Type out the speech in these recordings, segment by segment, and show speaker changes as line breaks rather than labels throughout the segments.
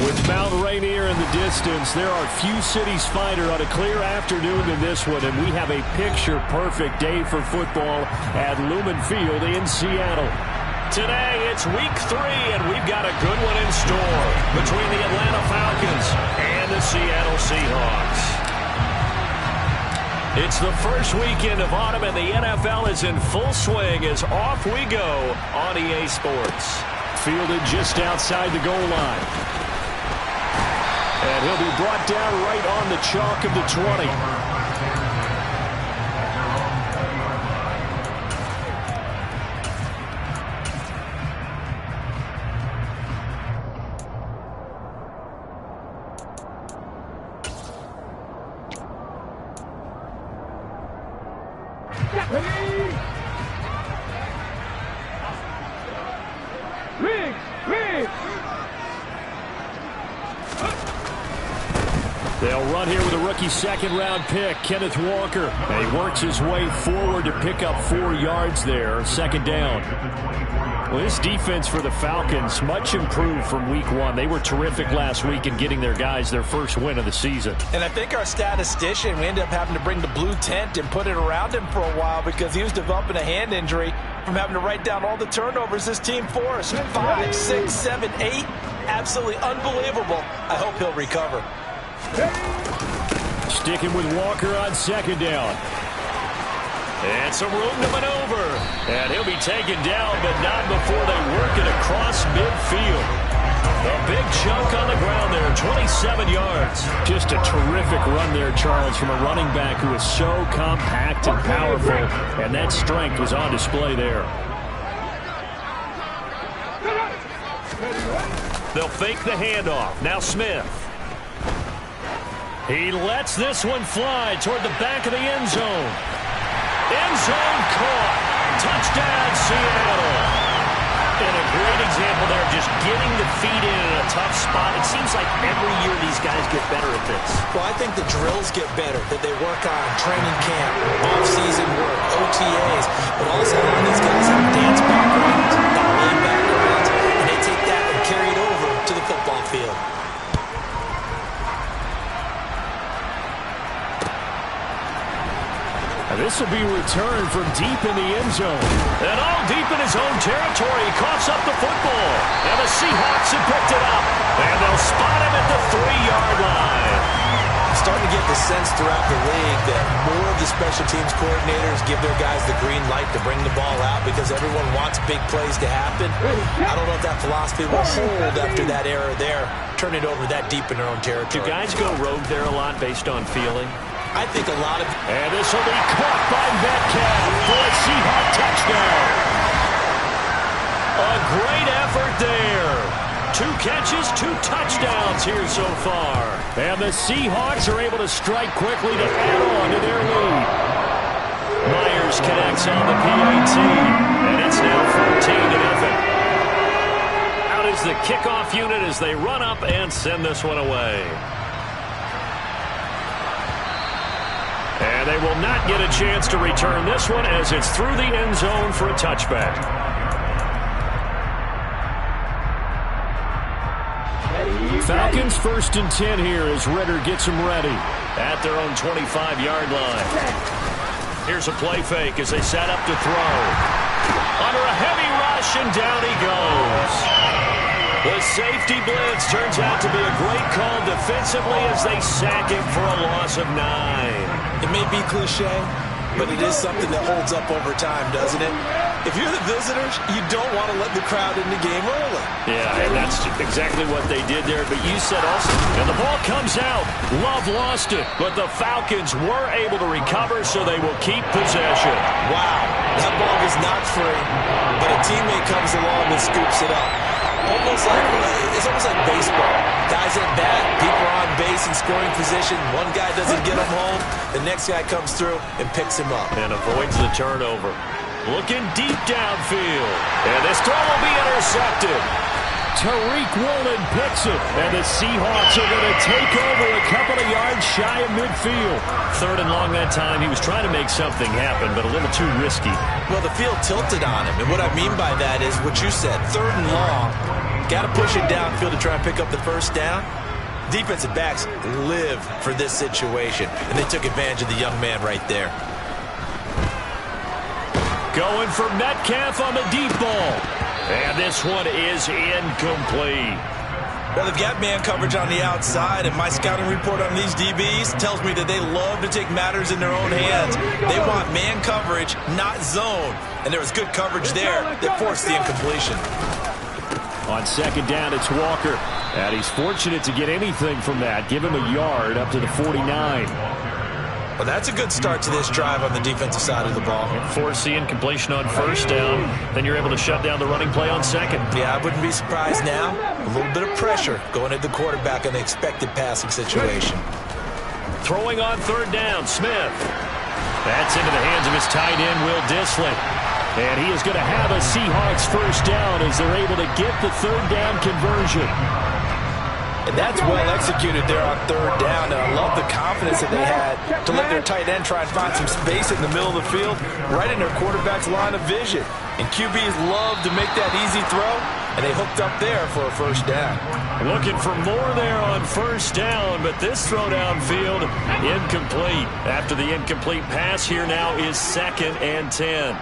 With Mount Rainier in the distance, there are few cities finer on a clear afternoon than this one, and we have a picture-perfect day for football at Lumen Field in Seattle. Today, it's week 3, and we've got a good one in store between the Atlanta Falcons and the Seattle Seahawks. It's the first weekend of autumn, and the NFL is in full swing as off we go on EA Sports. Fielded just outside the goal line. And he'll be brought down right on the chalk of the 20. They'll run here with a rookie second-round pick, Kenneth Walker. And he works his way forward to pick up 4 yards there, second down. Well, this defense for the Falcons, much improved from week 1. They were terrific last week in getting their guys their first win of the season.
And I think our statistician, we ended up having to bring the blue tent and put it around him for a while because he was developing a hand injury from having to write down all the turnovers this team forced. 5, 6, 7, 8. Absolutely unbelievable. I hope he'll recover.
Sticking with Walker on second down. And some room to maneuver. And he'll be taken down, but not before they work it across midfield. A big chunk on the ground there, 27 yards. Just a terrific run there, Charles, from a running back who is so compact and powerful. And that strength was on display there. They'll fake the handoff. Now Smith. He lets this one fly toward the back of the end zone. End zone caught. Touchdown, Seattle. And a great example there, just getting the feet in a tough spot. It seems like every year these guys get better at this.
Well, I think the drills get better, that they work on training camp, off-season work, OTAs. But also, a lot of these guys have dance backgrounds, ballet backgrounds, and they take that and carry it over to the football field.
This will be returned from deep in the end zone. And all deep in his own territory. He coughs up the football. And the Seahawks have picked it up. And they'll spot him at the 3-yard line.
I'm starting to get the sense throughout the league that more of the special teams coordinators give their guys the green light to bring the ball out because everyone wants big plays to happen. I don't know if that philosophy will hold after that error there. Turn it over that deep in their own territory.
Do guys go rogue there a lot based on feeling?
I think a lot of...
And this will be caught by Metcalf for a Seahawk touchdown. A great effort there. 2 catches, 2 touchdowns here so far. And the Seahawks are able to strike quickly to add on to their lead. Myers connects on the PAT. And it's now 14-0. Out is the kickoff unit as they run up and send this one away. And they will not get a chance to return this one as it's through the end zone for a touchback. Falcons 1st and 10 here as Ritter gets them ready at their own 25-yard line. Here's a play fake as they set up to throw. Under a heavy rush, and down he goes. The safety blitz turns out to be a great call defensively as they sack him for a loss of 9.
It may be cliche, but it is something that holds up over time, doesn't it? If you're the visitors, you don't want to let the crowd in the game early.
Yeah, and that's exactly what they did there. But you said also, and the ball comes out. Love lost it, but the Falcons were able to recover, so they will keep possession.
Wow, that ball was not free, but a teammate comes along and scoops it up. It's almost like baseball. Guys at bat, people are on base in scoring position. One guy doesn't get him home. The next guy comes through and picks him up.
And avoids the turnover. Looking deep downfield. And this throw will be intercepted. Tariq Woolen picks it. And the Seahawks are going to take over a couple of yards shy of midfield. 3rd and long that time. He was trying to make something happen, but a little too risky.
Well, the field tilted on him. And what I mean by that is what you said. 3rd and long. Got to push it downfield to try and pick up the first down. Defensive backs live for this situation, and they took advantage of the young man right there.
Going for Metcalf on the deep ball. And this one is incomplete.
Well, they've got man coverage on the outside, and my scouting report on these DBs tells me that they love to take matters in their own hands. They want man coverage, not zone. And there was good coverage there that forced the incompletion.
On second down, it's Walker. And he's fortunate to get anything from that. Give him a yard up to the 49.
Well, that's a good start to this drive on the defensive side of the ball.
Force the incompletion on first down. Then you're able to shut down the running play on second.
Yeah, I wouldn't be surprised now. A little bit of pressure going at the quarterback in the expected passing situation.
Throwing on third down, Smith. That's into the hands of his tight end, Will Dissly. And he is going to have a Seahawks first down as they're able to get the third down conversion.
And that's well executed there on third down. And I love the confidence that they had to let their tight end try and find some space in the middle of the field, right in their quarterback's line of vision. And QBs love to make that easy throw, and they hooked up there for a first down.
Looking for more there on first down, but this throw downfield incomplete. After the incomplete pass, here now is 2nd and 10.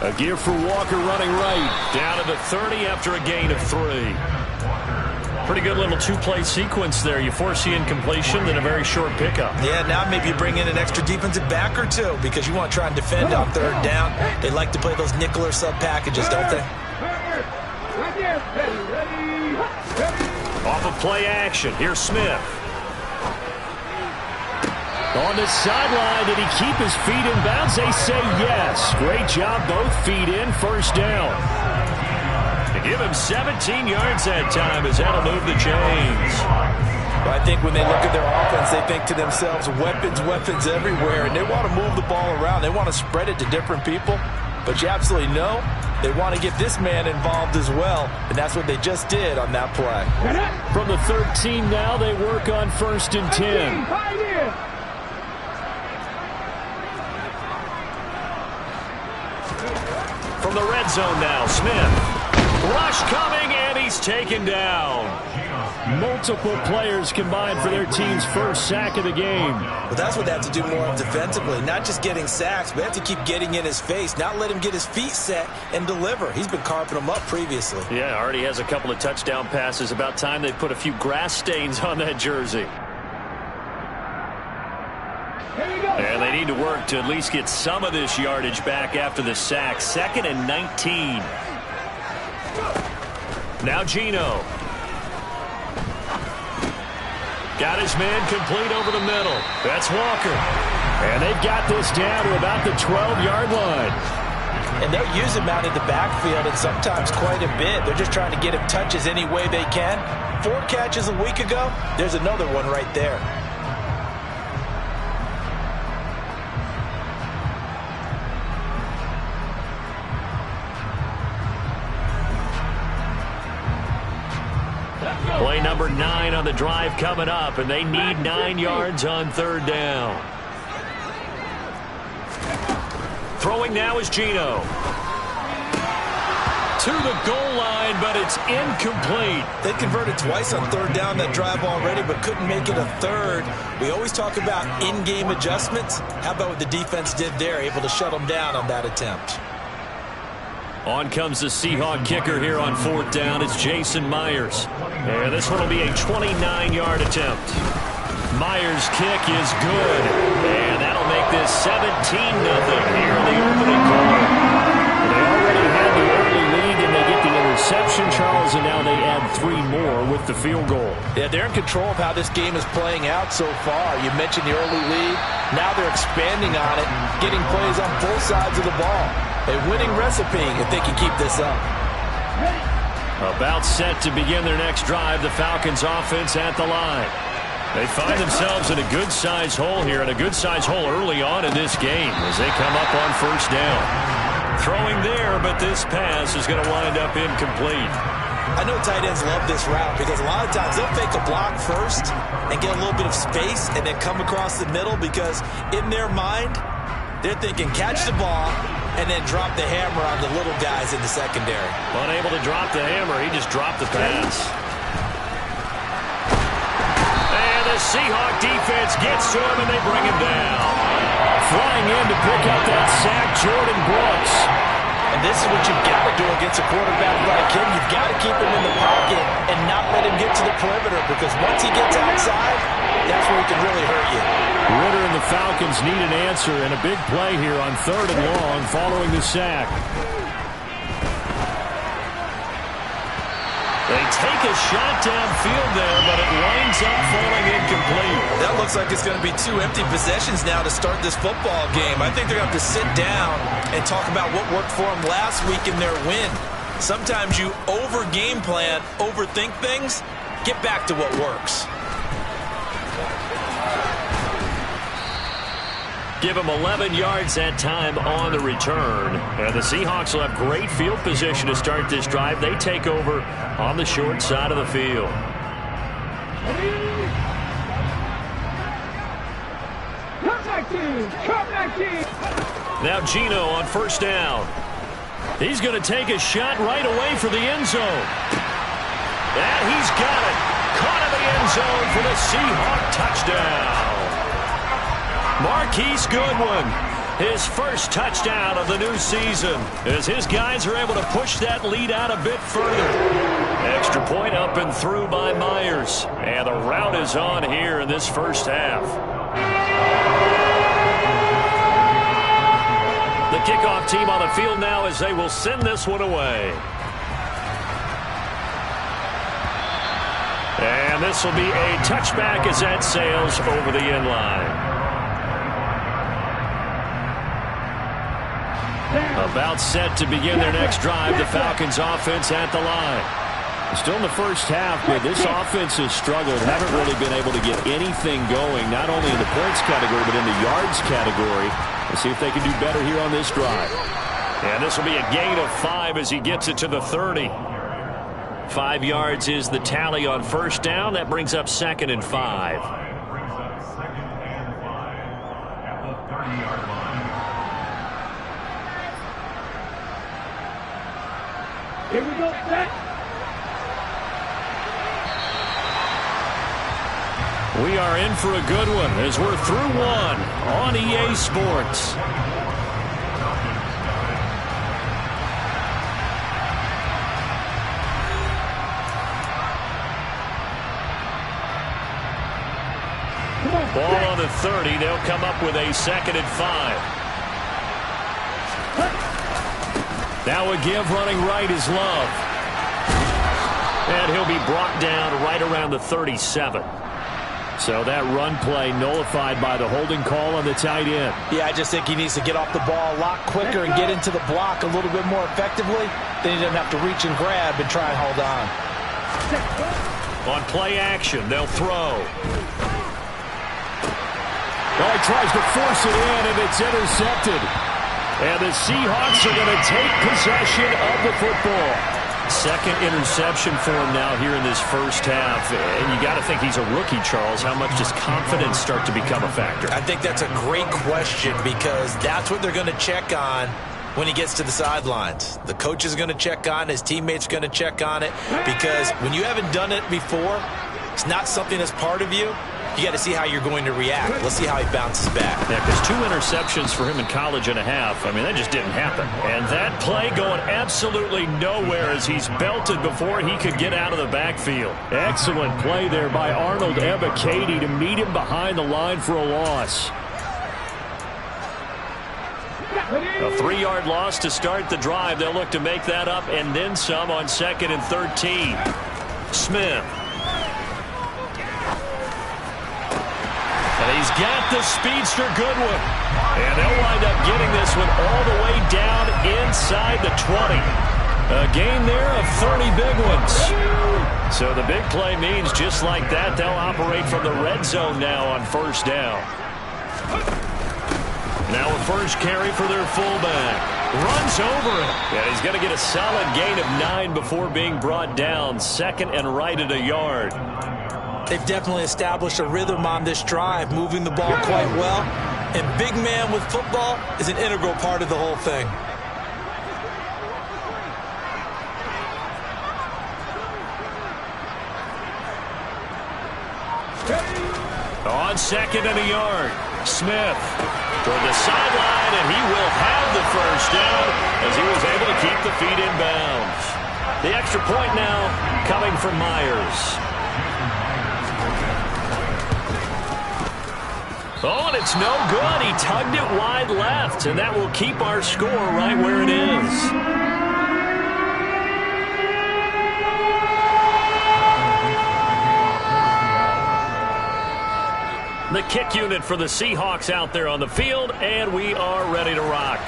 A gear for Walker running right. Down to the 30 after a gain of 3. Pretty good little two-play sequence there. You force the incompletion, then a very short pickup.
Yeah, now maybe you bring in an extra defensive back or two because you want to try and defend on third down. They like to play those nickel or sub packages, don't they?
Off of play action. Here's Smith. On the sideline, did he keep his feet in bounds? They say yes. Great job, both feet in, first down. To give him 17 yards that time as that'll move the chains.
Well, I think when they look at their offense, they think to themselves, weapons, weapons everywhere, and they want to move the ball around. They want to spread it to different people, but you absolutely know they want to get this man involved as well, and that's what they just did on that play.
From the 13 now, they work on 1st and 10. From the red zone now, Smith. Rush coming, and he's taken down. Multiple players combined for their team's first sack of the game.
Well, that's what they have to do more of defensively. Not just getting sacks, but they have to keep getting in his face, not let him get his feet set and deliver. He's been carving them up previously.
Yeah, already has a couple of touchdown passes. About time they put a few grass stains on that jersey. And they need to work to at least get some of this yardage back after the sack. 2nd and 19. Now Geno. Got his man complete over the middle. That's Walker. And they've got this down to about the 12-yard line.
And they'll use him out in the backfield, and sometimes quite a bit. They're just trying to get him touches any way they can. 4 catches a week ago. There's another one right there.
Play number 9 on the drive coming up, and they need 9 yards on third down. Throwing now is Geno. To the goal line, but it's incomplete.
They converted twice on third down that drive already, but couldn't make it a third. We always talk about in-game adjustments. How about what the defense did there, able to shut them down on that attempt?
On comes the Seahawk kicker here on 4th down. It's Jason Myers. And this one will be a 29-yard attempt. Myers' kick is good. And that'll make this 17-0 here in the opening quarter. They already had the early lead, and they get the interception, Charles, and now they add 3 more with the field goal.
Yeah, they're in control of how this game is playing out so far. You mentioned the early lead. Now they're expanding on it, getting plays on both sides of the ball. A winning recipe if they can keep this up.
About set to begin their next drive, the Falcons offense at the line. They find themselves in a good-sized hole here, and a good-sized hole early on in this game as they come up on first down. Throwing there, but this pass is going to wind up incomplete.
I know tight ends love this route because a lot of times they'll fake a block first and get a little bit of space and then come across the middle because in their mind, they're thinking catch the ball, and then drop the hammer on the little guys in the secondary.
Unable to drop the hammer, he just dropped the pass. And the Seahawk defense gets to him, and they bring him down. Flying in to pick up that sack, Jordan Brooks.
And this is what you've got to do against a quarterback like him. You've got to keep him in the pocket and not let him get to the perimeter, because once he gets outside, that's where he can really hurt you.
Ritter and the Falcons need an answer, and a big play here on 3rd and long following the sack. They take a shot downfield there, but it winds up falling incomplete.
That looks like it's going to be 2 empty possessions now to start this football game. I think they're going to have to sit down and talk about what worked for them last week in their win. Sometimes you over-game plan, overthink things. Get back to what works.
Give them 11 yards that time on the return. And the Seahawks will have great field position to start this drive. They take over on the short side of the field. Now Gino on 1st down. He's going to take a shot right away for the end zone. And he's got it. Caught in the end zone for the Seahawk touchdown. Marquise Goodwin, his first touchdown of the new season, as his guys are able to push that lead out a bit further. Extra point up and through by Myers. And the rout is on here in this first half. The kickoff team on the field now as they will send this one away. And this will be a touchback as that sails over the end line. About set to begin their next drive, the Falcons offense at the line. Still in the first half, but this offense has struggled. Haven't really been able to get anything going, not only in the points category, but in the yards category. Let's see if they can do better here on this drive. And this will be a gain of 5 as he gets it to the 30. 5 yards is the tally on 1st down. That brings up 2nd and 5.
Here we go, set.
We are in for a good one as we're through one on EA Sports. Ball on the 30. They'll come up with a 2nd and 5. Now a give running right is Love. And he'll be brought down right around the 37. So that run play nullified by the holding call on the tight end.
Yeah, I just think he needs to get off the ball a lot quicker and get into the block a little bit more effectively. Then he doesn't have to reach and grab and try and hold on.
On play action, they'll throw. Well, he tries to force it in, and it's intercepted. And the Seahawks are going to take possession of the football. 2nd interception for him now here in this first half. And you got to think he's a rookie, Charles. How much does confidence start to become a factor?
I think that's a great question, because that's what they're going to check on when he gets to the sidelines. The coach is going to check on it. His teammates are going to check on it. Because when you haven't done it before, it's not something that's part of you. You got to see how you're going to react. Let's see how he bounces back.
Yeah, because 2 interceptions for him in college and a half. I mean, that just didn't happen. And that play going absolutely nowhere as he's belted before he could get out of the backfield. Excellent play there by Arnold Ebiketie to meet him behind the line for a loss. A 3-yard loss to start the drive. They'll look to make that up and then some on 2nd and 13. Smith. And he's got the speedster Goodwin. And they'll wind up getting this one all the way down inside the 20. A gain there of 30 big ones. So the big play means just like that, they'll operate from the red zone now on 1st down. Now a first carry for their fullback. Runs over it. Yeah, he's going to get a solid gain of 9 before being brought down. 2nd and right at a yard.
They've definitely established a rhythm on this drive, moving the ball quite well And big man with football is an integral part of the whole thing.
On second and a yard, Smith toward the sideline, and he will have the first down as he was able to keep the feet in bounds. The extra point now coming from Myers. Oh, and it's no good. He tugged it wide left, and that will keep our score right where it is. The kick unit for the Seahawks out there on the field, and we are ready to rock.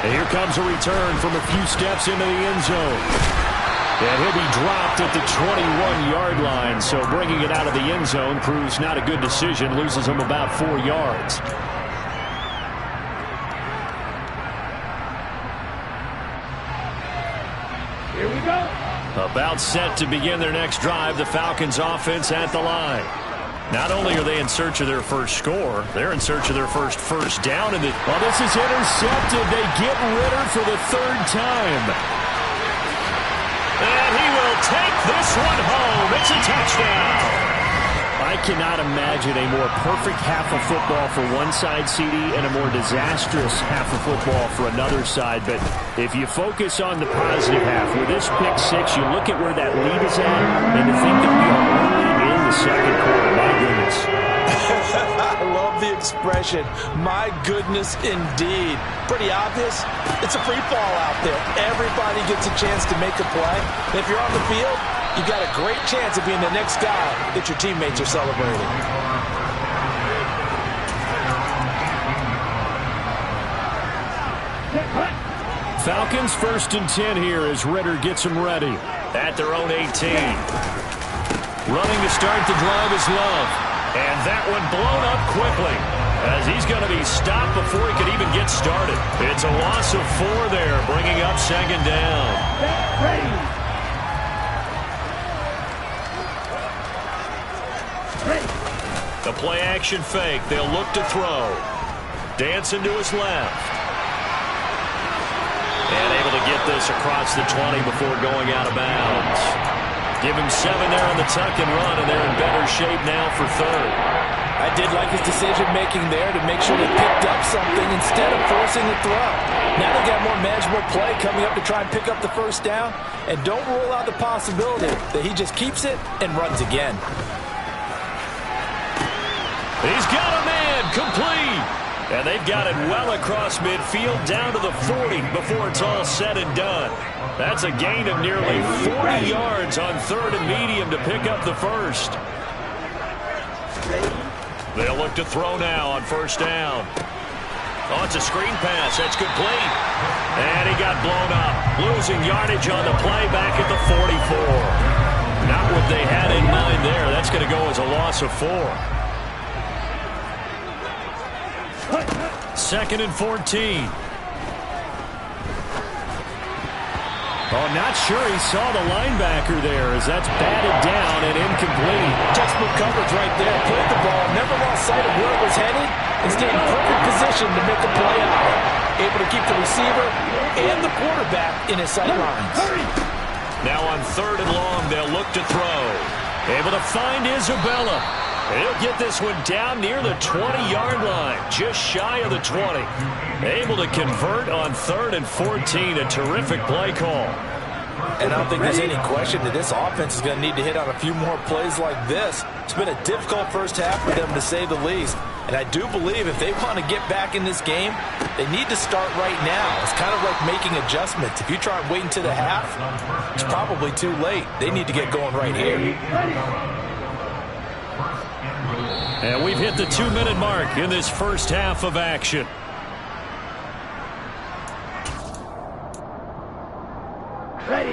And here comes a return from a few steps into the end zone. And he'll be dropped at the 21-yard line, so bringing it out of the end zone proves not a good decision, loses him about 4 yards.
Here we go.
About set to begin their next drive, the Falcons offense at the line. Not only are they in search of their first score, they're in search of their first down. Well, this is intercepted. They get Ritter for the 3rd time. And he will take this one home. It's a touchdown.
I cannot imagine a more perfect half of football for one side, CD, and a more disastrous half of football for another side. But if you focus on the positive half, with this pick six, you look at where that lead is at, and to think that we are only in the second quarter. My goodness.
I love the expression, my goodness indeed. Pretty obvious. It's a free fall out there. Everybody gets a chance to make a play. If you're on the field, you got a great chance of being the next guy that your teammates are celebrating.
Falcons 1st and 10 here as Ritter gets them ready at their own 18. Running to start the drive is Love. And that one blown up quickly as he's going to be stopped before he could even get started. It's a loss of 4 there, bringing up 2nd down. The play action fake. They'll look to throw. Dancing to his left. And able to get this across the 20 before going out of bounds. Give him 7 there on the tuck and run, and they're in better shape now for 3rd.
I did like his decision-making there to make sure they picked up something instead of forcing the throw. Now they got more manageable play coming up to try and pick up the first down, and don't rule out the possibility that he just keeps it and runs again.
He's got a man complete. And they've got it well across midfield down to the 40 before it's all said and done. That's a gain of nearly 40 yards on 3rd and medium to pick up the first. They'll look to throw now on 1st down. Oh, it's a screen pass. That's complete. And he got blown up. Losing yardage on the play back at the 44. Not what they had in mind there. That's going to go as a loss of 4. 2nd and 14.
Oh, not sure he saw the linebacker there as that's batted down and incomplete.
Textbook coverage right there. Played the ball, never lost sight of where it was headed, and stayed in perfect position to make a play out of it. Able to keep the receiver and the quarterback in his sight lines.
Now on 3rd and long, they'll look to throw. Able to find Isabella. He'll get this one down near the 20-yard line, just shy of the 20. Able to convert on 3rd and 14, a terrific play call.
And I don't think there's any question that this offense is going to need to hit on a few more plays like this. It's been a difficult first half for them, to say the least. And I do believe if they want to get back in this game, they need to start right now. It's kind of like making adjustments. If you try and wait until the half, it's probably too late. They need to get going right here.
And we've hit the 2-minute mark in this first half of action.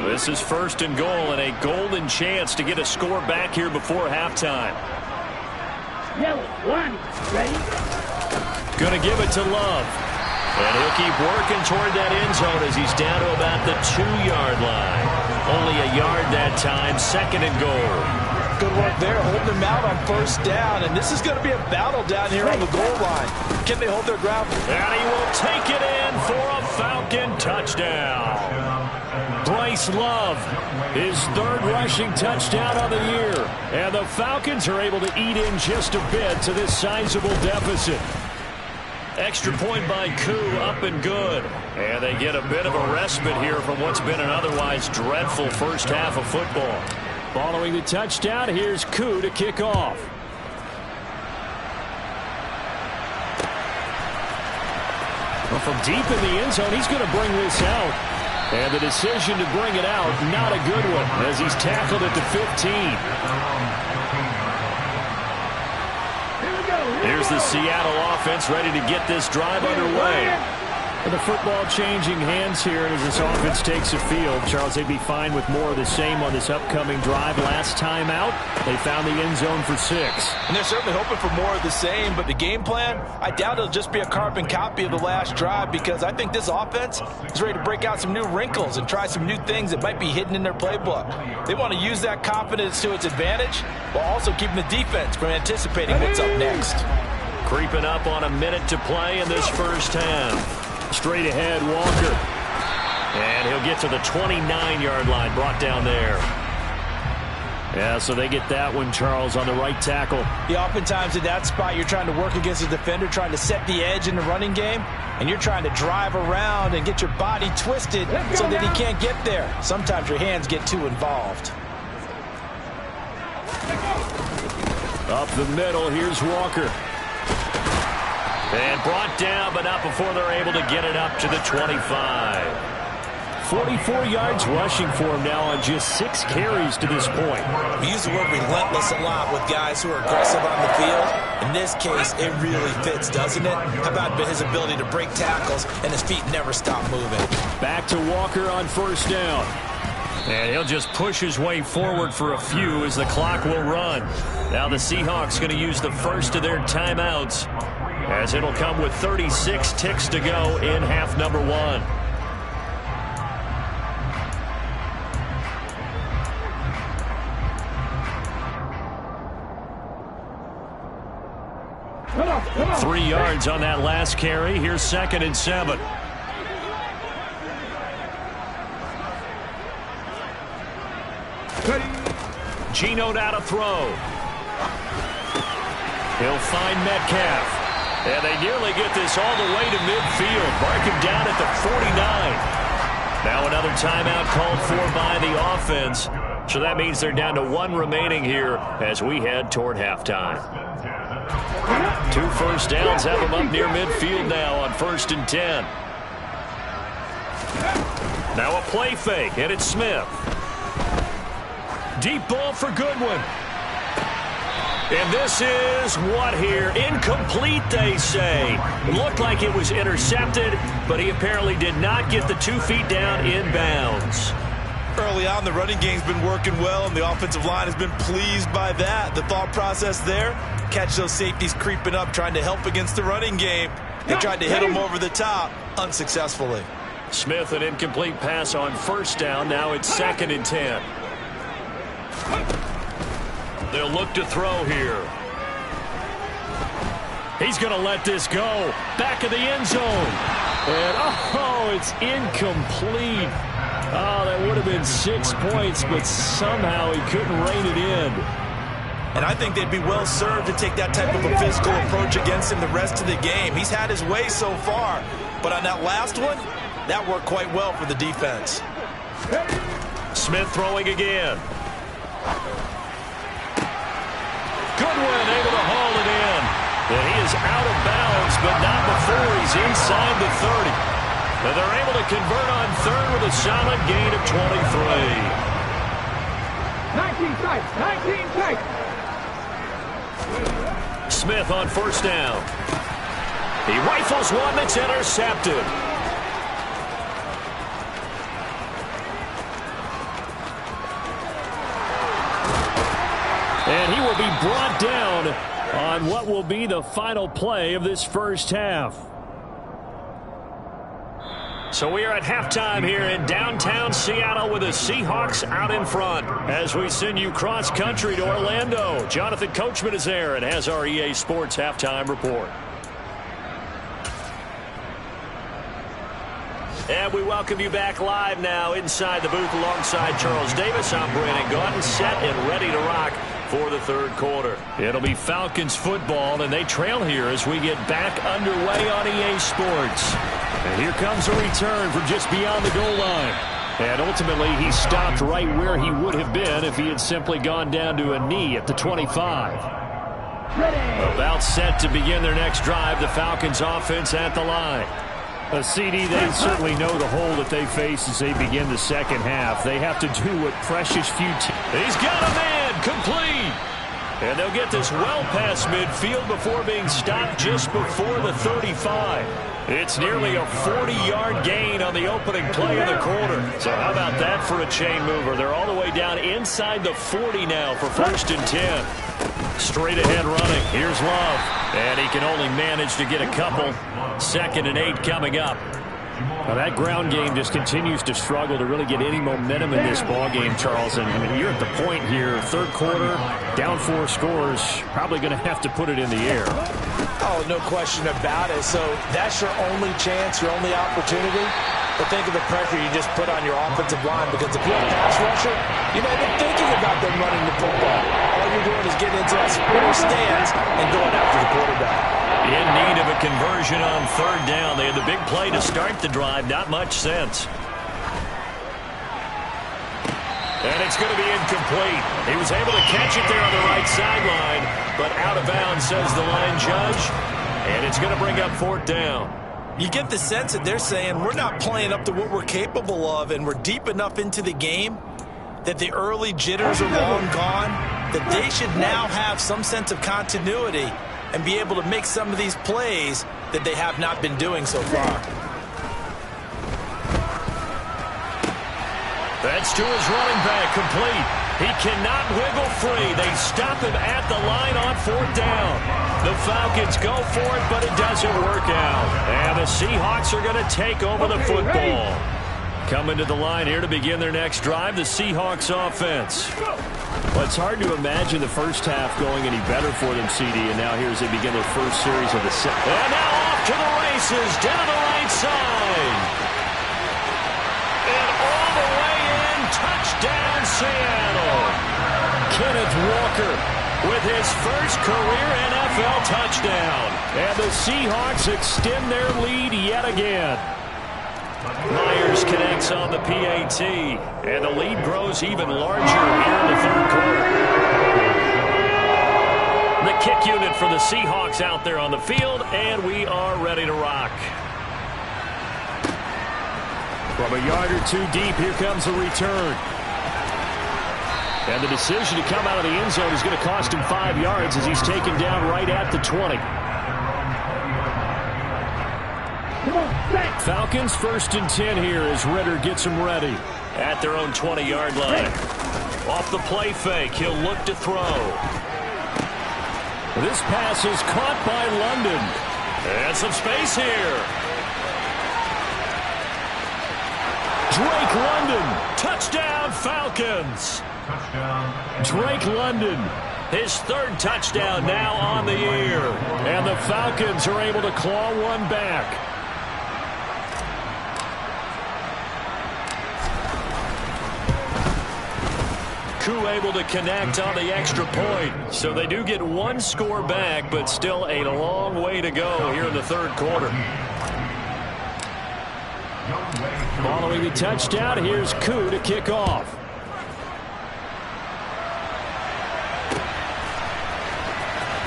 This is 1st and goal and a golden chance to get a score back here before halftime.
Yellow, 1, ready?
Going to give it to Love. And he'll keep working toward that end zone as he's down to about the 2-yard line. Only a yard that time, 2nd and goal.
Good work there, holding them out on first down. And this is going to be a battle down here on the goal line. Can they hold their ground?
And he will take it in for a Falcon touchdown. Bryce Love, his third rushing touchdown on the year. And the Falcons are able to eat in just a bit to this sizable deficit. Extra point by Koo, up and good. And they get a bit of a respite here from what's been an otherwise dreadful first half of football. Following the touchdown, here's Koo to kick off. Well, from deep in the end zone, he's going to bring this out. And the decision to bring it out, not a good one, as he's tackled at the 15. Here's the Seattle offense ready to get this drive underway. And the football changing hands here as this offense takes the field. Charles, they'd be fine with more of the same on this upcoming drive. Last time out, they found the end zone for 6.
And they're certainly hoping for more of the same, but the game plan, I doubt it'll just be a carbon copy of the last drive, because I think this offense is ready to break out some new wrinkles and try some new things that might be hidden in their playbook. They want to use that confidence to its advantage while also keeping the defense from anticipating what's up next.
Creeping up on a minute to play in this first half. Straight ahead, Walker. And he'll get to the 29-yard line, brought down there. Yeah, so they get that one, Charles, on the right tackle.
Yeah, oftentimes in that spot, you're trying to work against a defender, trying to set the edge in the running game, and you're trying to drive around and get your body twisted so that he can't get there. Sometimes your hands get too involved.
Up the middle, here's Walker. And brought down, but not before they're able to get it up to the 25. 44 yards rushing for him now on just 6 carries to this point.
We use the word relentless a lot with guys who are aggressive on the field. In this case, it really fits, doesn't it? How about his ability to break tackles and his feet never stop moving?
Back to Walker on first down. And he'll just push his way forward for a few as the clock will run. Now the Seahawks going to use the first of their timeouts, as it'll come with 36 ticks to go in half number 1.
Come on.
3 yards on that last carry. Here's 2nd and 7. Geno now to throw. He'll find Metcalf. And they nearly get this all the way to midfield. Mark him down at the 49. Now another timeout called for by the offense. So that means they're down to 1 remaining here as we head toward halftime. 2 first downs have them up near midfield now on 1st and 10. Now a play fake, and it's Smith. Deep ball for Goodwin. And this is what here? Incomplete, they say. It looked like it was intercepted, but he apparently did not get the 2 feet down in bounds.
Early on, the running game's been working well, and the offensive line has been pleased by that. The thought process there, catch those safeties creeping up, trying to help against the running game. They tried to hit him over the top, unsuccessfully.
Smith, an incomplete pass on first down. Now it's 2nd and 10. They'll look to throw here. He's going to let this go. Back of the end zone. And, oh, it's incomplete. Oh, that would have been 6 points, but somehow he couldn't rein it in.
And I think they'd be well served to take that type of a physical approach against him the rest of the game. He's had his way so far, but on that last one, that worked quite well for the defense.
Smith throwing again. Goodwin able to haul it in. And he is out of bounds, but not before he's inside the 30. And they're able to convert on 3rd with a solid gain of 23.
19 strikes, 19 strikes.
Smith on first down. He rifles one that's intercepted. And he will be brought down on what will be the final play of this first half. So we are at halftime here in downtown Seattle with the Seahawks out in front. As we send you cross-country to Orlando, Jonathan Coachman is there and has our EA Sports halftime report. And we welcome you back live now inside the booth alongside Charles Davis. I'm Brandon Gaudin, set and ready to rock for the third quarter. It'll be Falcons football, and they trail here as we get back underway on EA Sports. And here comes a return from just beyond the goal line. And ultimately, he stopped right where he would have been if he had simply gone down to a knee at the 25. About set to begin their next drive, the Falcons offense at the line. A CD, they certainly know the hole that they face as they begin the second half. They have to do what precious few He's got a man, complete. And they'll get this well past midfield before being stopped just before the 35. It's nearly a 40-yard gain on the opening play of the quarter. So how about that for a chain mover? They're all the way down inside the 40 now for 1st and 10. Straight ahead running. Here's Love. And he can only manage to get a couple. 2nd and 8 coming up. Now that ground game just continues to struggle to really get any momentum in this ball game, Charles. And I mean, you're at the point here, third quarter, down 4 scores, probably going to have to put it in the air.
Oh, no question about it. So that's your only chance, your only opportunity. But think of the pressure you just put on your offensive line, because if you're a pass rusher, you're not even thinking about them running the football. All you're doing is getting into that square stance and going after the quarterback.
In need of a conversion on 3rd down. They had the big play to start the drive. Not much sense. And it's going to be incomplete. He was able to catch it there on the right sideline, but out of bounds, says the line judge. And it's going to bring up 4th down.
You get the sense that they're saying we're not playing up to what we're capable of, and we're deep enough into the game that the early jitters are long gone, that they should now have some sense of continuity and be able to make some of these plays that they have not been doing so far.
That's to his running back, complete. He cannot wiggle free. They stop him at the line on 4th down. The Falcons go for it, but it doesn't work out. And the Seahawks are going to take over the football. Coming to the line here to begin their next drive, the Seahawks offense. Well, it's hard to imagine the first half going any better for them, CD, and now here as they begin their first series of the second. And now off to the races, down the right side. And all the way in, touchdown Seattle. Kenneth Walker with his first career NFL touchdown. And the Seahawks extend their lead yet again. Myers connects on the PAT, and the lead grows even larger here in the third quarter. The kick unit for the Seahawks out there on the field, and we are ready to rock. From a yard or two deep, here comes the return. And the decision to come out of the end zone is going to cost him 5 yards as he's taken down right at the 20. Falcons 1st and 10 here as Ritter gets them ready at their own 20-yard line. Off the play fake, he'll look to throw. This pass is caught by London. And some space here. Drake London, touchdown Falcons. Drake London, his 3rd touchdown now on the year. And the Falcons are able to claw one back. Able to connect on the extra point. So they do get 1 score back, but still a long way to go here in the third quarter. Following the touchdown, here's Koo to kick off.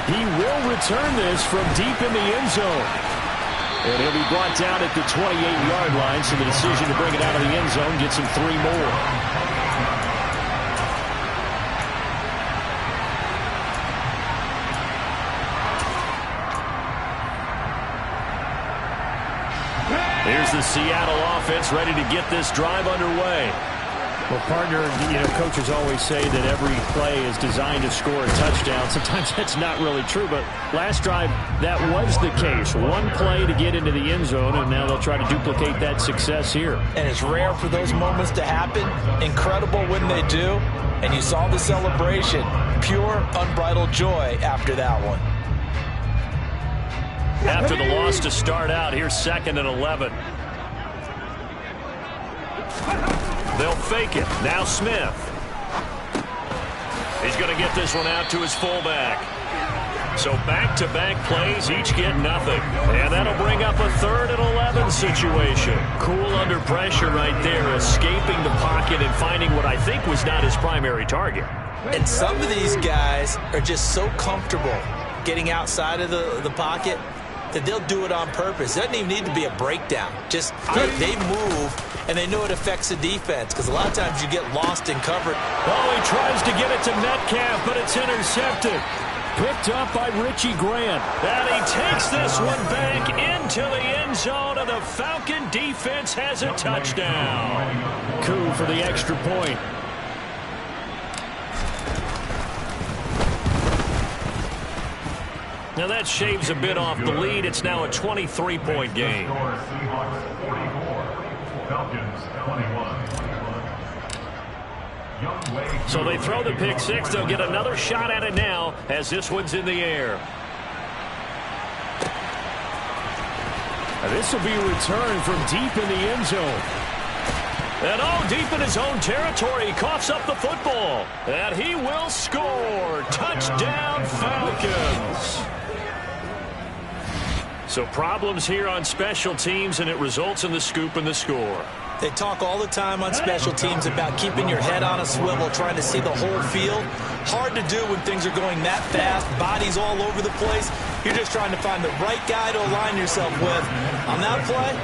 He will return this from deep in the end zone. And he'll be brought down at the 28-yard line, so the decision to bring it out of the end zone gets him 3 more. Here's the Seattle offense ready to get this drive underway.
Well, partner, coaches always say that every play is designed to score a touchdown. Sometimes that's not really true, but last drive, that was the case. One play to get into the end zone, and now they'll try to duplicate that success here.
And it's rare for those moments to happen. Incredible when they do. And you saw the celebration. Pure, unbridled joy after that one.
After the loss to start out, here's 2nd and 11. They'll fake it. Now Smith. He's going to get this one out to his fullback. So back-to-back plays, each get nothing. And that'll bring up a 3rd and 11 situation. Cool under pressure right there, escaping the pocket and finding what I think was not his primary target.
And some of these guys are just so comfortable getting outside of the pocket that they'll do it on purpose. It doesn't even need to be a breakdown. Just they move, and they know it affects the defense because a lot of times you get lost in cover.
Oh, he tries to get it to Metcalf, but it's intercepted. Picked up by Richie Grant. And he takes this one back into the end zone, and the Falcon defense has a touchdown.
Coup for the extra point.
Now that shaves a bit off the lead. It's now a 23-point game. So they throw the pick six. They'll get another shot at it now as this one's in the air.
This will be a return from deep in the end zone.
And all deep in his own territory, he coughs up the football. And he will score. Touchdown, Falcons. So problems here on special teams, and it results in the scoop and the score.
They talk all the time on special teams about keeping your head on a swivel, trying to see the whole field. Hard to do when things are going that fast, bodies all over the place. You're just trying to find the right guy to align yourself with. On that play,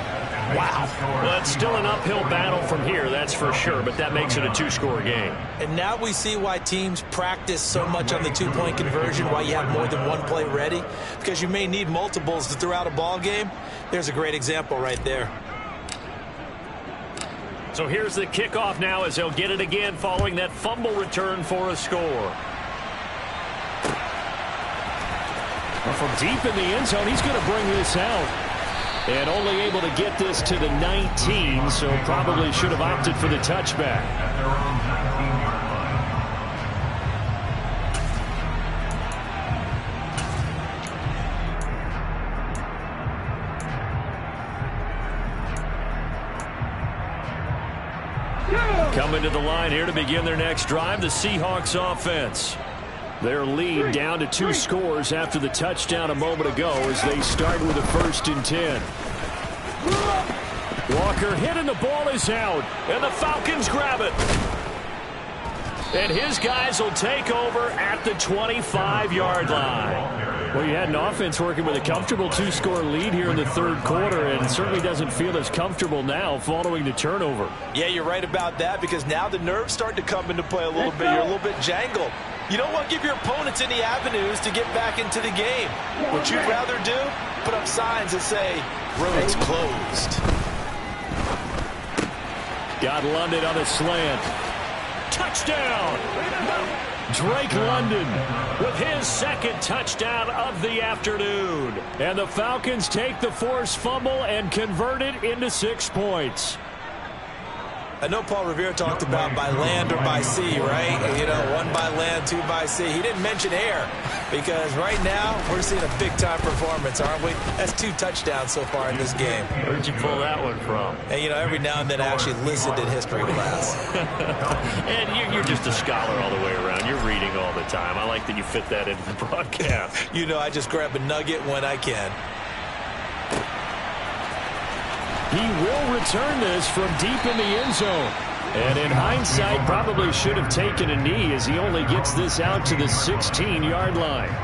wow.
Well, it's still an uphill battle from here, that's for sure, but that makes it a 2-score game.
And now we see why teams practice so much on the 2-point conversion, why you have more than one play ready, because you may need multiples to throw out a ball game. There's a great example right there.
So here's the kickoff now as they'll get it again following that fumble return for a score.
Well, from deep in the end zone, he's going to bring this out. And only able to get this to the 19, so probably should have opted for the touchback.
Coming to the line here to begin their next drive, the Seahawks offense. Their lead down to 2 scores after the touchdown a moment ago as they start with a 1st and 10. Walker hit and the ball is out, and the Falcons grab it. And his guys will take over at the 25-yard line.
Well, you had an offense working with a comfortable 2-score lead here in the 3rd quarter, and it certainly doesn't feel as comfortable now following the turnover.
Yeah, you're right about that, because now the nerves start to come into play a little bit. You're a little bit jangled. You don't want to give your opponents any avenues to get back into the game. What you'd rather do, put up signs that say, roads closed.
Got London on a slant.
Touchdown! Drake London with his 2nd touchdown of the afternoon.
And the Falcons take the forced fumble and convert it into 6 points.
I know Paul Revere talked about by land or by sea, right? You know, 1 by land, 2 by sea. He didn't mention air because right now we're seeing a big-time performance, aren't we? That's 2 touchdowns so far in this game.
Where'd you pull that one from?
And, you know, every now and then I actually listened in history class.
And you're just a scholar all the way around. You're reading all the time. I like that you fit that into the broadcast.
You know, I just grab a nugget when I can.
He will return this from deep in the end zone. And in hindsight, probably should have taken a knee as he only gets this out to the 16-yard line.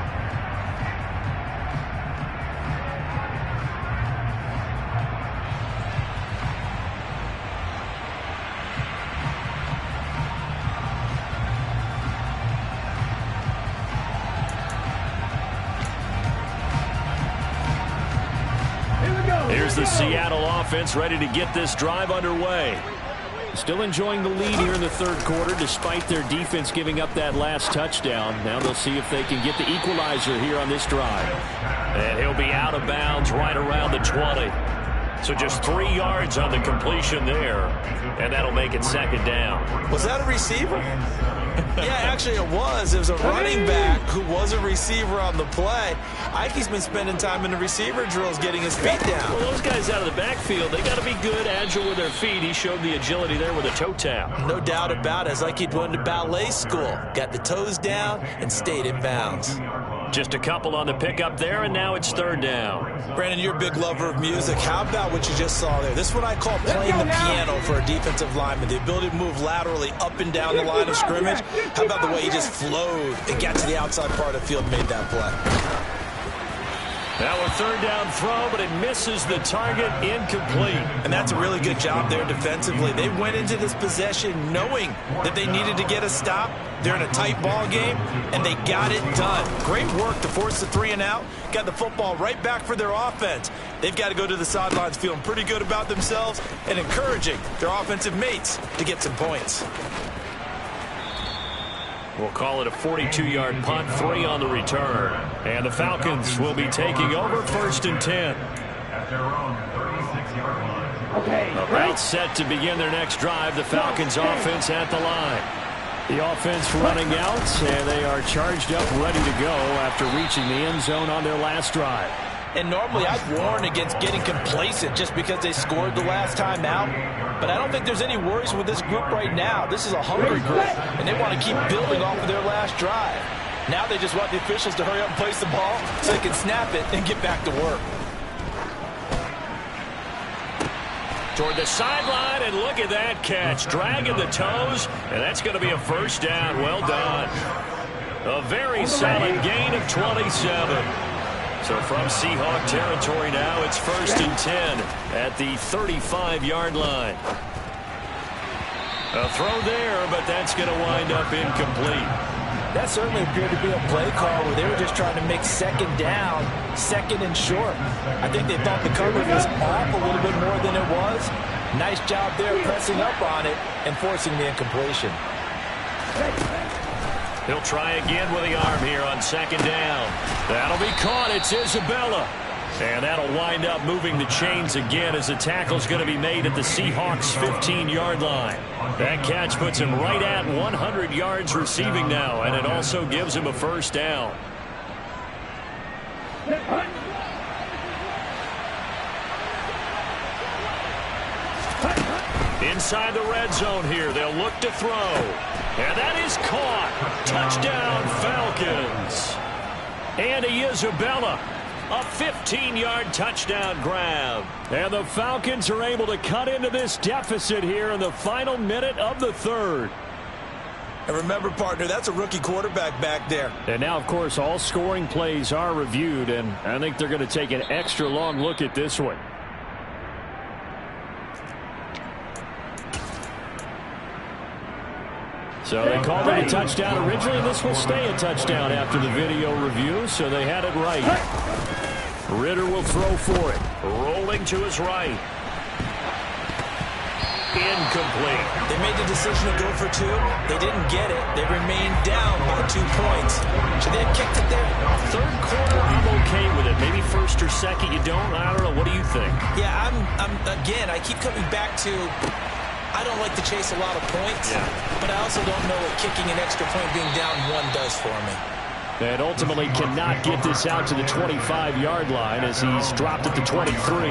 Here's the Seattle offense ready to get this drive underway.
Still enjoying the lead here in the third quarter despite their defense giving up that last touchdown. Now they'll see if they can get the equalizer here on this drive.
And he'll be out of bounds right around the 20. So just 3 yards on the completion there, and that'll make it second down.
Was that a receiver? Yeah, actually it was. It was a running back who was a receiver on the play. Ikey's been spending time in the receiver drills getting his feet down.
Well, those guys out of the backfield, they got to be good, agile with their feet. He showed the agility there with a toe tap.
No doubt about it. It's like he'd went to ballet school. Got the toes down and stayed in bounds.
Just a couple on the pickup there, and now it's third down.
Brandon, you're a big lover of music. How about what you just saw there? This is what I call playing the piano for a defensive lineman. The ability to move laterally up and down the line of scrimmage. How about the way he just flowed and got to the outside part of the field and made that play?
Now a third down throw, but it misses the target, incomplete.
And that's a really good job there defensively. They went into this possession knowing that they needed to get a stop. They're in a tight ball game, and they got it done. Great work to force the 3 and out. Got the football right back for their offense. They've got to go to the sidelines feeling pretty good about themselves and encouraging their offensive mates to get some points.
We'll call it a 42-yard punt, 3 on the return. And the Falcons will be taking over first and 10. About set to begin their next drive. The Falcons offense at the line.
The offense running out, and they are charged up, ready to go after reaching the end zone on their last drive.
And normally I'd warn against getting complacent just because they scored the last time out. But I don't think there's any worries with this group right now. This is a hungry group, and they want to keep building off of their last drive. Now they just want the officials to hurry up and place the ball so they can snap it and get back to work.
Toward the sideline, and look at that catch. Dragging the toes, and that's going to be a first down. Well done. A very solid gain of 27. So from Seahawk territory now, it's first and 10 at the 35-yard line. A throw there, but that's going to wind up incomplete.
That certainly appeared to be a play call where they were just trying to make second down, second and short. I think they thought the coverage was off a little bit more than it was. Nice job there pressing up on it and forcing the incompletion.
He'll try again with the arm here on second down. That'll be caught. It's Isabella. And that'll wind up moving the chains again as the tackle's going to be made at the Seahawks' 15-yard line. That catch puts him right at 100 yards receiving now, and it also gives him a first down. Inside the red zone here, they'll look to throw. And that is caught. Touchdown, Falcons. Andy Isabella, a 15-yard touchdown grab.
And the Falcons are able to cut into this deficit here in the final minute of the third.
And remember, partner, that's a rookie quarterback back there.
And now, of course, all scoring plays are reviewed, and I think they're going to take an extra long look at this one. So they called it a touchdown originally. This will stay a touchdown after the video review, so they had it right. Ritter will throw for it.
Rolling to his right. Incomplete.
They made the decision to go for 2. They didn't get it. They remained down by 2 points. Should they have kicked it there?
Third quarter, I'm okay with it. Maybe first or second, you don't. I don't know. What do you think?
Yeah, again, I keep coming back to I don't like to chase a lot of points, but I also don't know what kicking an extra point being down 1 does for me.
And ultimately cannot get this out to the 25-yard line as he's dropped at the 23.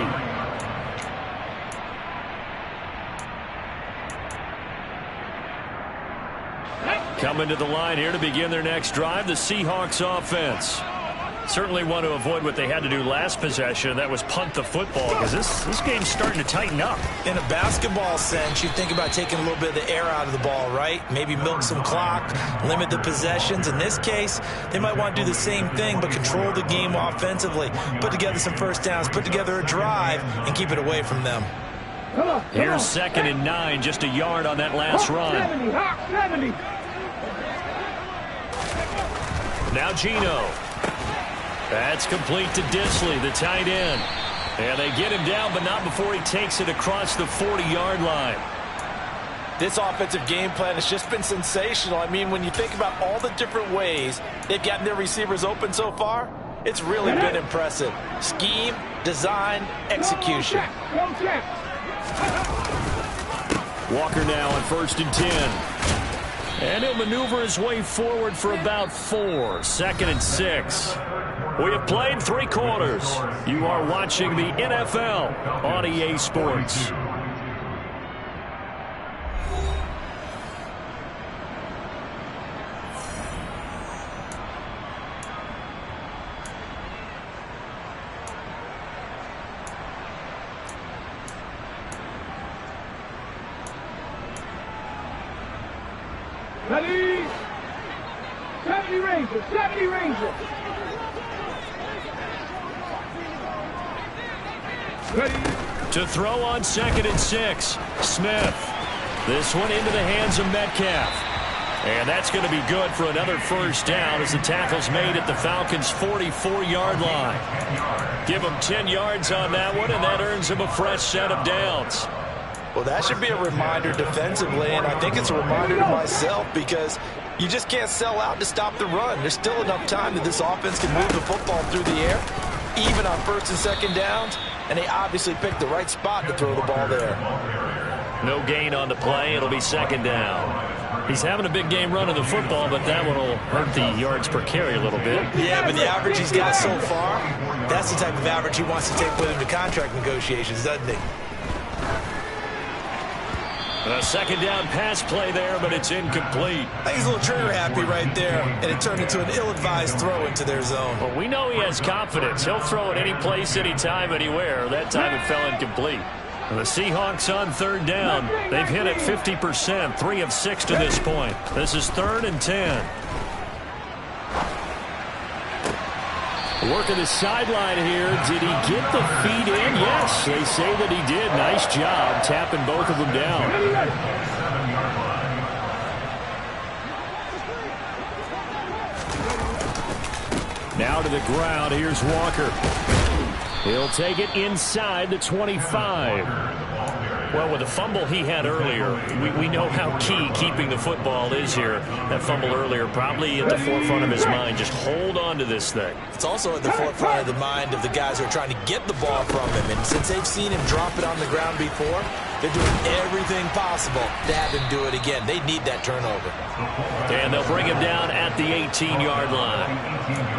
Coming to the line here to begin their next drive, the Seahawks offense.
Certainly want to avoid what they had to do last possession. That was punt the football, because this game's starting to tighten up.
In a basketball sense, you think about taking a little bit of the air out of the ball, right? Maybe milk some clock, limit the possessions. In this case, they might want to do the same thing, but control the game offensively. Put together some first downs, put together a drive, and keep it away from them.
Here's second and 9, just a yard on that last run. Now Gino. That's complete to Disley, the tight end. And they get him down, but not before he takes it across the 40-yard line.
This offensive game plan has just been sensational. I mean, when you think about all the different ways they've gotten their receivers open so far, it's really been impressive. Scheme, design, execution.
Walker now on 1st and 10.
And he'll maneuver his way forward for about 4. 2nd and 6. We have played 3 quarters. You are watching the NFL on EA Sports.
Ready? 70 Rangers, 70 Rangers. Ready?
To throw on 2nd and 6. Smith. This one into the hands of Metcalf. And that's going to be good for another first down as the tackle's made at the Falcons' 44-yard line. Give them 10 yards on that one, and that earns them a fresh set of downs.
Well, that should be a reminder defensively, and I think it's a reminder to myself because you just can't sell out to stop the run. There's still enough time that this offense can move the football through the air, even on 1st and 2nd downs, and they obviously picked the right spot to throw the ball there.
No gain on the play. It'll be 2nd down. He's having a big game running the football, but that one will hurt the yards per carry a little bit.
Yeah, but the average he's got so far, that's the type of average he wants to take with him to contract negotiations, doesn't he?
A 2nd down pass play there, but it's incomplete.
I think he's a little trigger happy right there, and it turned into an ill-advised throw into their zone.
Well, we know he has confidence. He'll throw it any place, anytime, anywhere. That time it fell incomplete. And the Seahawks on 3rd down. They've hit it 50%, 3 of 6 to this point. This is 3rd and 10.
Working the sideline here. Did he get the feet in? Yes, they say that he did. Nice job tapping both of them down. Now to the ground. Here's Walker. He'll take it inside the 25.
Well, with the fumble he had earlier, we know how key keeping the football is here. That fumble earlier probably at the forefront of his mind. Just hold on to this thing.
It's also at the forefront of the mind of the guys who are trying to get the ball from him. And since they've seen him drop it on the ground before, they're doing everything possible to have him do it again. They need that turnover.
And they'll bring him down at the 18-yard line.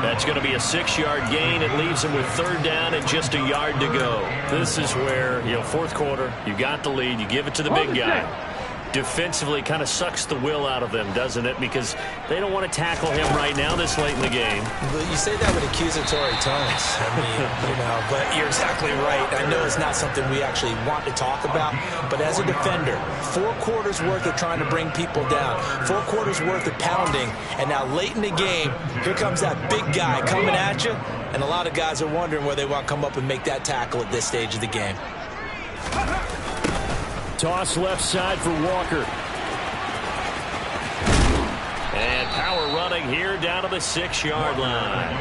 That's going to be a 6-yard gain. It leaves him with 3rd down and just a yard to go. This is where, 4th quarter, you got the lead, you give it to the big guy. Defensively kind of sucks the will out of them, doesn't it? Because they don't want to tackle him right now this late in the game.
Well, you say that with accusatory tones. I mean, but you're exactly right. I know it's not something we actually want to talk about, but as a defender, 4 quarters worth of trying to bring people down, 4 quarters worth of pounding, and now late in the game, here comes that big guy coming at you, and a lot of guys are wondering where they want to come up and make that tackle at this stage of the game.
Toss left side for Walker.
And power running here down to the 6-yard line.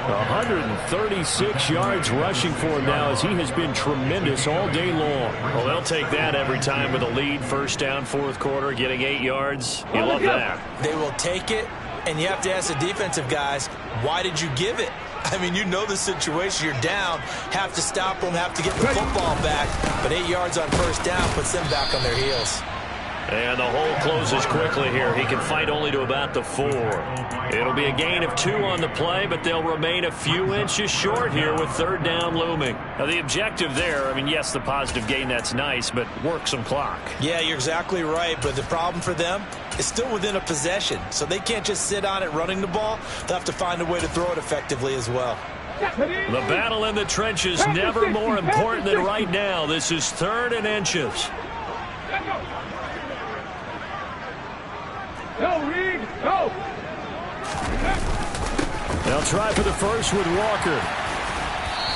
136 yards rushing for him now as he has been tremendous all day long.
Well, they'll take that every time with a lead. 1st down, 4th quarter, getting 8 yards. You love that.
They will take it, and you have to ask the defensive guys, why did you give it? I mean, you know the situation. You're down, have to stop them, have to get the football back. But 8 yards on 1st down puts them back on their heels.
And the hole closes quickly here. He can fight only to about the 4. It'll be a gain of 2 on the play, but they'll remain a few inches short here with 3rd down looming. Now, the objective there, I mean, yes, the positive gain, that's nice, but work some clock.
Yeah, you're exactly right, but the problem for them is still within a possession, so they can't just sit on it running the ball. They'll have to find a way to throw it effectively as well.
The battle in the trenches never more important than right now. This is 3rd and inches.
Go, Reed, go!
They'll try for the first with Walker.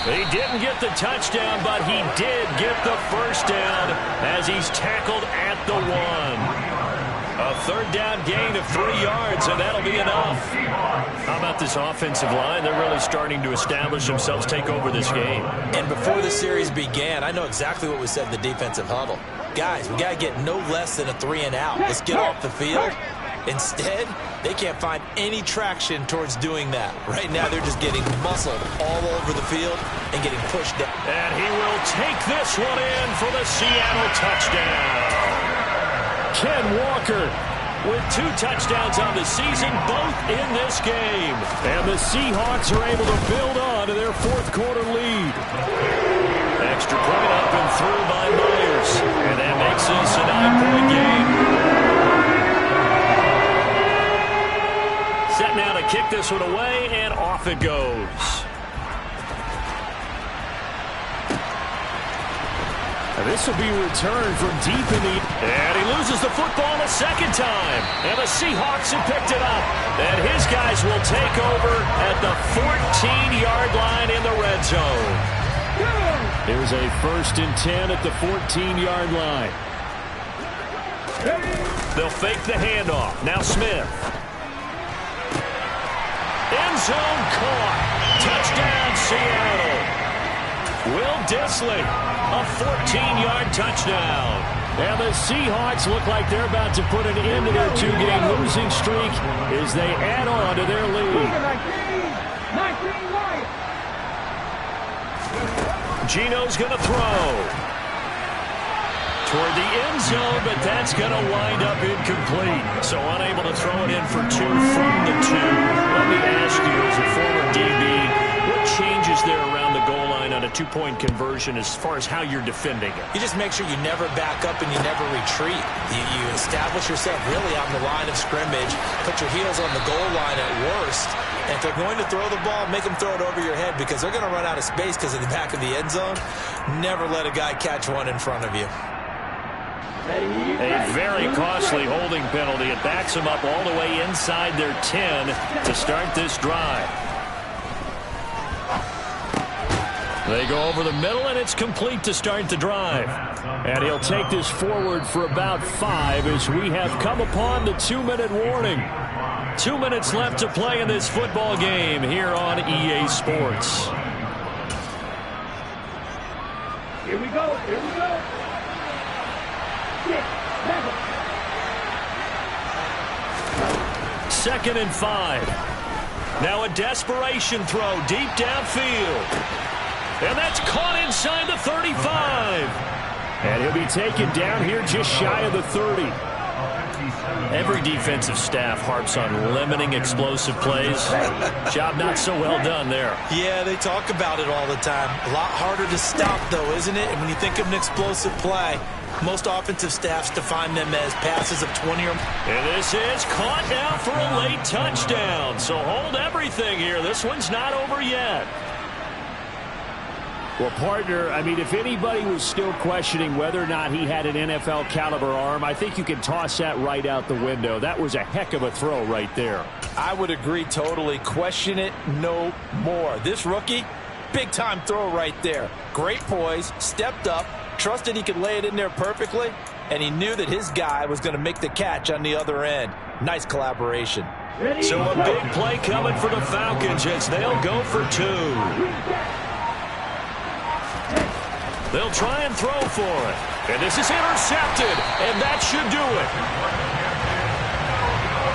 He didn't get the touchdown, but he did get the first down as he's tackled at the 1. A third down gain of 3 yards, and that'll be enough. How about this offensive line? They're really starting to establish themselves, take over this game.
And before the series began, I know exactly what we said in the defensive huddle. Guys, we got to get no less than a 3-and-out. Let's get off the field. Instead, they can't find any traction towards doing that. Right now, they're just getting muscled all over the field and getting pushed down.
And he will take this one in for the Seattle touchdown. Ken Walker with 2 touchdowns on the season, both in this game. And the Seahawks are able to build on to their fourth-quarter lead. Extra point up and through by Myers. And that makes this a 9-point game. Set now to kick this one away, and off it goes. This will be returned from deep in the... And he loses the football a second time. And the Seahawks have picked it up. And his guys will take over at the 14-yard line in the red zone. Here's a 1st and 10 at the 14-yard line. They'll fake the handoff. Now Smith. End zone caught. Touchdown, Seattle. Will Dissly, a 14-yard touchdown. And the Seahawks look like they're about to put an end to their 2-game losing streak as they add on to their lead. Gino's going to throw toward the end zone, but that's going to wind up incomplete. So unable to throw it in for 2 from the 2. Let me ask you, as a former DB, what changes there around the goal line on a 2-point conversion as far as how you're defending it?
You just make sure you never back up and you never retreat. You establish yourself really on the line of scrimmage, put your heels on the goal line at worst, and if they're going to throw the ball, make them throw it over your head because they're going to run out of space because of the back of the end zone. Never let a guy catch one in front of you.
A very costly holding penalty. It backs them up all the way inside their 10 to start this drive. They go over the middle, and it's complete to start the drive. And he'll take this forward for about 5 as we have come upon the 2-minute warning. 2 minutes left to play in this football game here on EA Sports.
Here we go. Here we go. 6, 7.
2nd and 5. Now a desperation throw deep downfield. And that's caught inside the 35.
And he'll be taken down here just shy of the 30.
Every defensive staff harps on limiting explosive plays. Job not so well done there.
Yeah, they talk about it all the time. A lot harder to stop, though, isn't it? And when you think of an explosive play, most offensive staffs define them as passes of 20 or more.
And this is caught now for a late touchdown. So hold everything here. This one's not over yet.
Well, partner, I mean, if anybody was still questioning whether or not he had an NFL caliber arm, I think you can toss that right out the window. That was a heck of a throw right there.
I would agree totally. Question it no more. This rookie, big-time throw right there. Great poise, stepped up, trusted he could lay it in there perfectly, and he knew that his guy was going to make the catch on the other end. Nice collaboration.
So a big play coming for the Falcons as they'll go for 2. They'll try and throw for it. And this is intercepted, and that should do it.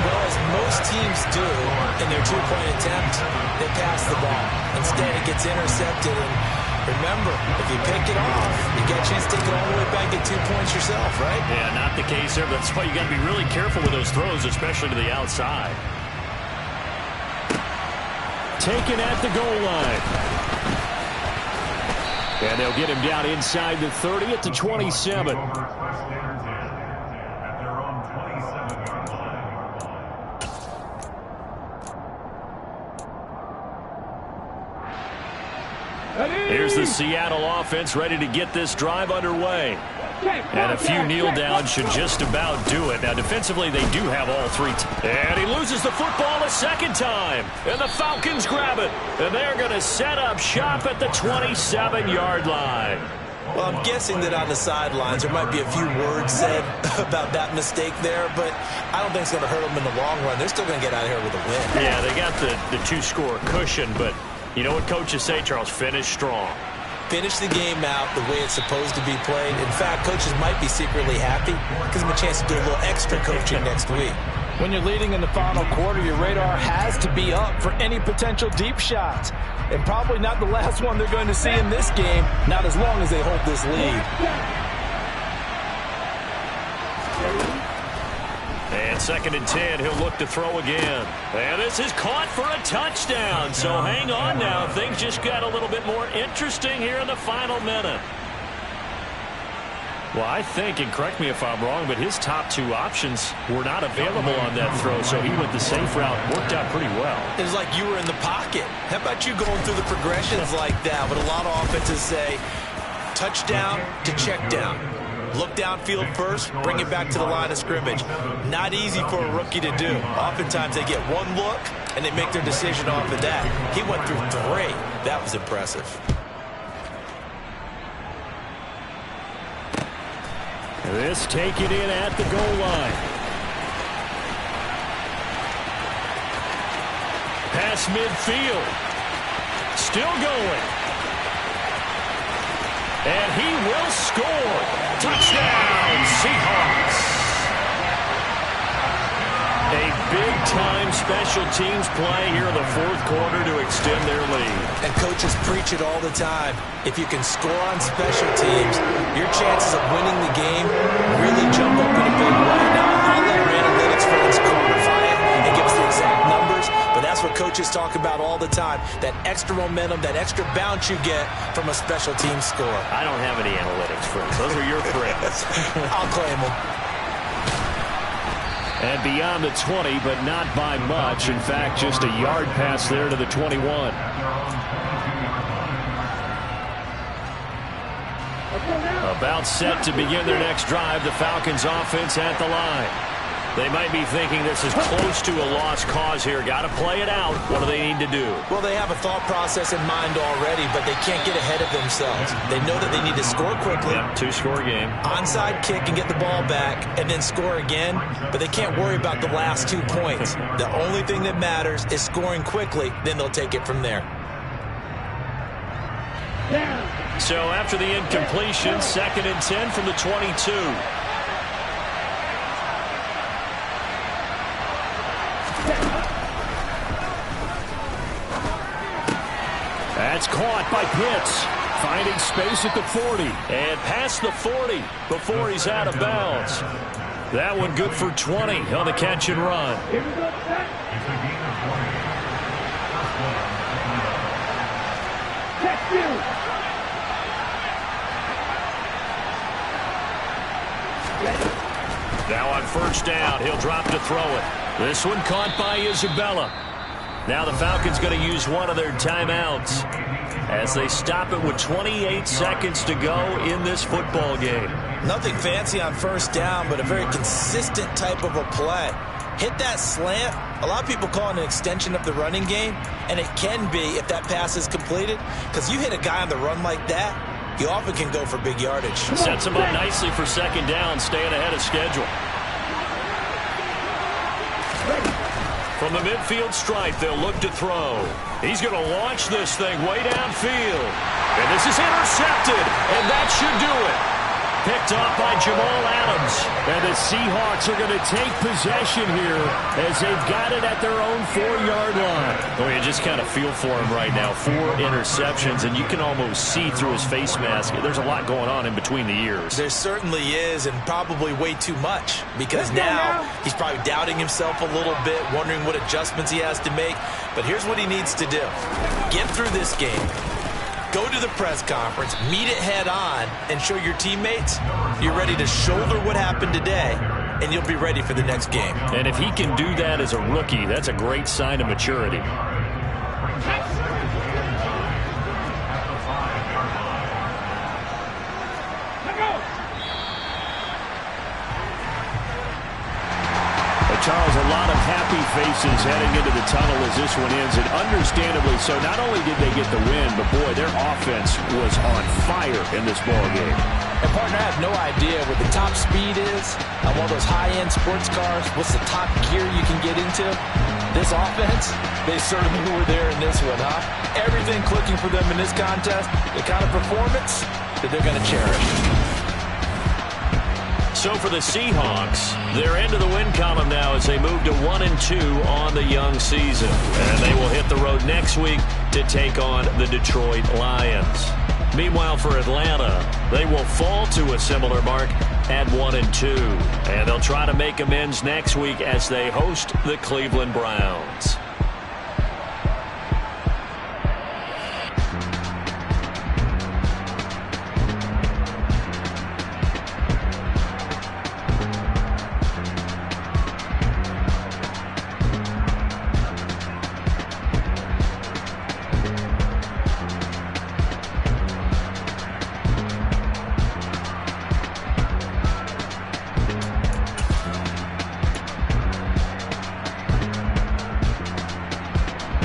Well, as most teams do in their 2-point attempt, they pass the ball. Instead, it gets intercepted. And remember, if you pick it off, you get a chance to take it all the way back, get 2 points yourself, right?
Yeah, not the case there. That's why you got to be really careful with those throws, especially to the outside.
Taken at the goal line. And they'll get him down inside the 30 at the 27.
Here's the Seattle offense ready to get this drive underway. And a few kneel downs should just about do it. Now, defensively, they do have all 3. And he loses the football a second time. And the Falcons grab it. And they're going to set up shop at the 27-yard line.
Well, I'm guessing that on the sidelines there might be a few words said about that mistake there, but I don't think it's going to hurt them in the long run. They're still going to get out of here with a win.
Yeah, they got the two-score cushion, but you know what coaches say, Charles? Finish strong.
Finish the game out the way it's supposed to be played. In fact, coaches might be secretly happy. Gives them a chance to do a little extra coaching next week.
When you're leading in the final quarter, your radar has to be up for any potential deep shots. And probably not the last one they're going to see in this game, not as long as they hold this lead.
And 2nd and 10, he'll look to throw again. And this is caught for a touchdown. So hang on now. Things just got a little bit more interesting here in the final minute. Well, I think, and correct me if I'm wrong, but his top two options were not available on that throw, so he went the safe route. Worked out pretty well.
It was like you were in the pocket. How about you going through the progressions like that? But a lot of offenses say touchdown to check down. Look downfield first, bring it back to the line of scrimmage. Not easy for a rookie to do. Oftentimes they get one look, and they make their decision off of that. He went through 3. That was impressive.
This taken in at the goal line. Pass midfield. Still going. And he will score. Touchdown, Seahawks. A big-time special teams play here in the 4th quarter to extend their lead.
And coaches preach it all the time. If you can score on special teams, your chances of winning the game really jump up in a big way. Now, I'll let our analytics friends quantify it and give us the exact numbers, but that's what coaches talk about all the time, that extra momentum, that extra bounce you get from a special team score.
I don't have any analytics friends. Those are your friends.
I'll claim them.
And beyond the 20, but not by much. In fact, just a yard pass there to the 21. About set to begin their next drive. The Falcons offense at the line. They might be thinking this is close to a lost cause here. Got to play it out. What do they need to do?
Well, they have a thought process in mind already, but they can't get ahead of themselves. They know that they need to score quickly.
Yep, 2-score game.
Onside kick and get the ball back and then score again, but they can't worry about the last 2 points. The only thing that matters is scoring quickly, then they'll take it from there.
So after the incompletion, 2nd and 10 from the 22.
That's caught by Pitts. Finding space at the 40.
And past the 40 before he's out of bounds. That one good for 20 on the catch and run. Now on 1st down, he'll drop to throw it. This one caught by Isabella. Now the Falcons going to use one of their timeouts as they stop it with 28 seconds to go in this football game.
Nothing fancy on 1st down, but a very consistent type of a play. Hit that slant. A lot of people call it an extension of the running game, and it can be if that pass is completed, because you hit a guy on the run like that, you often can go for big yardage.
Sets him up nicely for 2nd down, staying ahead of schedule. From the midfield stripe, they'll look to throw. He's going to launch this thing way downfield. And this is intercepted, and that should do it. Picked off by Jamal Adams.
And the Seahawks are going to take possession here as they've got it at their own 4-yard line.
Oh, you just kind of feel for him right now. 4 interceptions, and you can almost see through his face mask. There's a lot going on in between the ears.
There certainly is, and probably way too much, because now he's probably doubting himself a little bit, wondering what adjustments he has to make. But here's what he needs to do. Get through this game. Go to the press conference, meet it head on, and show your teammates you're ready to shoulder what happened today, and you'll be ready for the next game.
And if he can do that as a rookie, that's a great sign of maturity.
Charles, a lot of happy faces heading into the tunnel as this one ends, and understandably so. Not only did they get the win, but boy, their offense was on fire in this ball game.
And partner, I have no idea what the top speed is on one of those high-end sports cars. What's the top gear you can get into? This offense, they certainly were there in this one, huh? Everything clicking for them in this contest, the kind of performance that they're going to cherish.
So for the Seahawks, they're into the win column now as they move to 1-2 on the young season. And they will hit the road next week to take on the Detroit Lions. Meanwhile, for Atlanta, they will fall to a similar mark at 1-2. And they'll try to make amends next week as they host the Cleveland Browns.